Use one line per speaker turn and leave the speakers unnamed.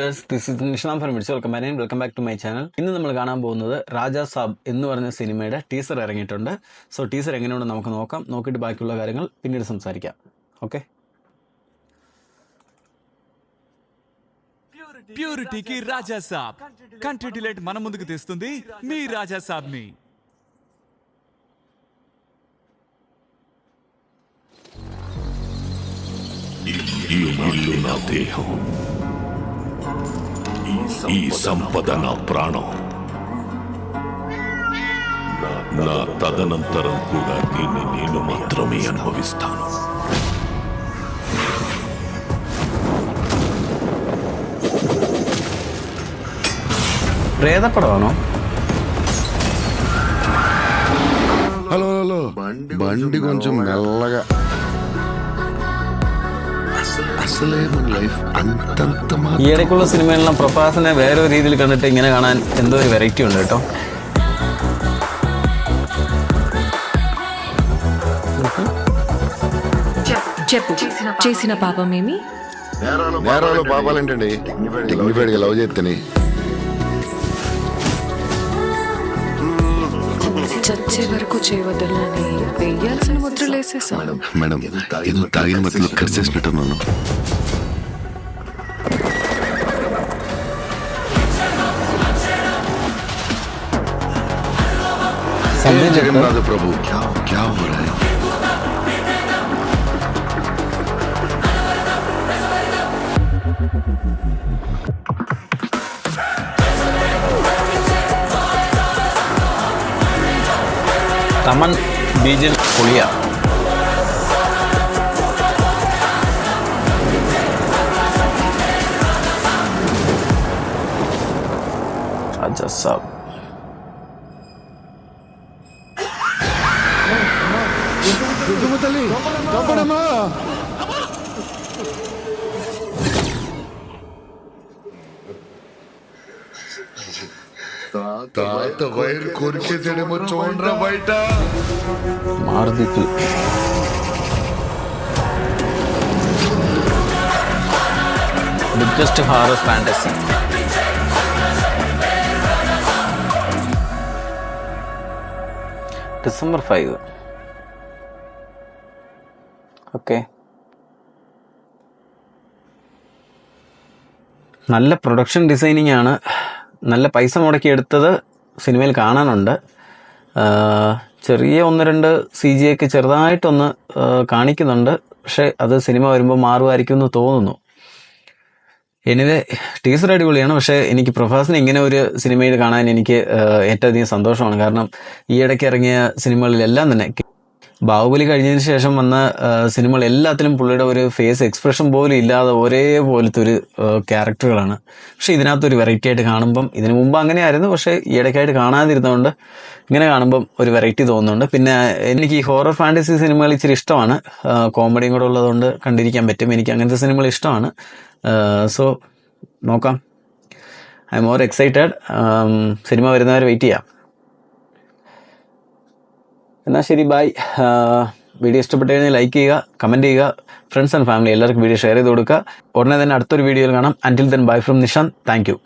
Viewers, this is Nisham ഫർമിഡ്സ്. Welcome back to my channel. ഇന്ന് നമ്മൾ കാണാൻ പോകുന്നത് രാജാ സാബ് എന്ന് പറഞ്ഞ സിനിമയുടെ ടീസർ ഇറങ്ങിയിട്ടുണ്ട്. സോ ടീസർ എങ്ങനെയുണ്ടെന്ന് നമുക്ക് നോക്കാം. നോക്കിയിട്ട് ബാക്കിയുള്ള കാര്യങ്ങൾ പിന്നീട് സംസാരിക്കാം. ఓకే.
ప్యూరిటీకి రాజా సాబ్ కంట్రీ డిలైట్ మన ముందుకు తెస్తుంది మీ రాజా సాబ్ ని.
ఈ ఇల్లు నా దేహం, ఈ సంపద నా ప్రాణం. నా తదనంతరం కూడా దీన్ని నేను మాత్రమే అనుభవిస్తాను.
ప్రేతపడవాను.
హలో హలో, బండి కొంచెం మెల్లగా. അസലേ మన ലൈഫ് అంతంత.
ഈ ഇടയ്ക്കുള്ള സിനിമയിലെല്ലാം പ്രഭാസിനെ വേറെ ഒരു രീതിയിൽ കണ്ടിട്ട് ഇങ്ങനെ കാണാൻ എന്തോ ഒരു വെറൈറ്റി ഉണ്ട് കേട്ടോ.
చెప్పు, చేసిన పాపమేమి?
నేరాలు పాపాలేంటండి, డిగ్నిఫైడ్గా లవ్ చేస్తేనే.
చచ్చే వరకు చేయవద్దని వేయాల్సిన ముద్రలు వేసేసా.
మేడం, ఏదో తాగిన మధ్యలో ఖర్చు చేసినట్టున్నాను. జగన్నాథ ప్రభు, క్యా హో రహా హై?
തമൻ ബീജൻ പൊളിയ. രാജാ സാബ്.
తాత వైరు కొరికేసాడేమో చూడరా బయట.
Maruthi biggest horror fantasy. December 5. Okay. നല്ല പ്രൊഡക്ഷൻ ഡിസൈനിങ് ആണ്. നല്ല പൈസ മുടക്കി എടുത്തത് സിനിമയിൽ കാണാനുണ്ട്. ചെറിയ ഒന്ന് രണ്ട് CGI ഒക്കെ ചെറുതായിട്ടൊന്ന് കാണിക്കുന്നുണ്ട്. പക്ഷെ അത് സിനിമ വരുമ്പോൾ മാറുമായിരിക്കും എന്ന് തോന്നുന്നു. എനിവേ, ടീസർ അടിപൊളിയാണ്. പക്ഷേ എനിക്ക് പ്രഭാസിനെ ഇങ്ങനെ ഒരു സിനിമയിൽ കാണാൻ എനിക്ക് ഏറ്റവും അധികം സന്തോഷമാണ്. കാരണം ഈ ഇടയ്ക്ക് ഇറങ്ങിയ സിനിമകളിലെല്ലാം തന്നെ, ബാഹുബലി കഴിഞ്ഞതിന് ശേഷം വന്ന സിനിമകൾ എല്ലാത്തിലും പുള്ളിയുടെ ഒരു ഫേസ് എക്സ്പ്രഷൻ പോലും ഇല്ലാതെ ഒരേപോലത്തെ ഒരു ക്യാരക്ടറുകളാണ്. പക്ഷെ ഇതിനകത്തൊരു വെറൈറ്റി ആയിട്ട് കാണുമ്പം, ഇതിനു മുമ്പ് അങ്ങനെയായിരുന്നു, പക്ഷേ ഈ ഇടയ്ക്കായിട്ട് കാണാതിരുന്നതുകൊണ്ട് ഇങ്ങനെ കാണുമ്പം ഒരു വെറൈറ്റി തോന്നുന്നുണ്ട്. പിന്നെ എനിക്ക് ഈ ഹൊറർ ഫാൻറ്റസി സിനിമകൾ ഇച്ചിരി ഇഷ്ടമാണ്. കോമഡിയും കൂടെ ഉള്ളതുകൊണ്ട് കണ്ടിരിക്കാൻ പറ്റും. എനിക്ക് അങ്ങനത്തെ സിനിമകൾ ഇഷ്ടമാണ്. സോ നോക്കാം. I am more excited. Cinema വരുന്നവരെ വെയിറ്റ് ചെയ്യാം. എന്നാൽ ശരി, ബൈ. വീഡിയോ ഇഷ്ടപ്പെട്ടു കഴിഞ്ഞാൽ ലൈക്ക് ചെയ്യുക, കമൻറ്റ് ചെയ്യുക, ഫ്രണ്ട്സ് ആൻഡ് ഫാമിലി എല്ലാവർക്കും വീഡിയോ ഷെയർ ചെയ്ത് കൊടുക്കുക. ഉടനെ തന്നെ അടുത്തൊരു വീഡിയോയിൽ കാണാം. Until then bye from Nishanth. Thank U.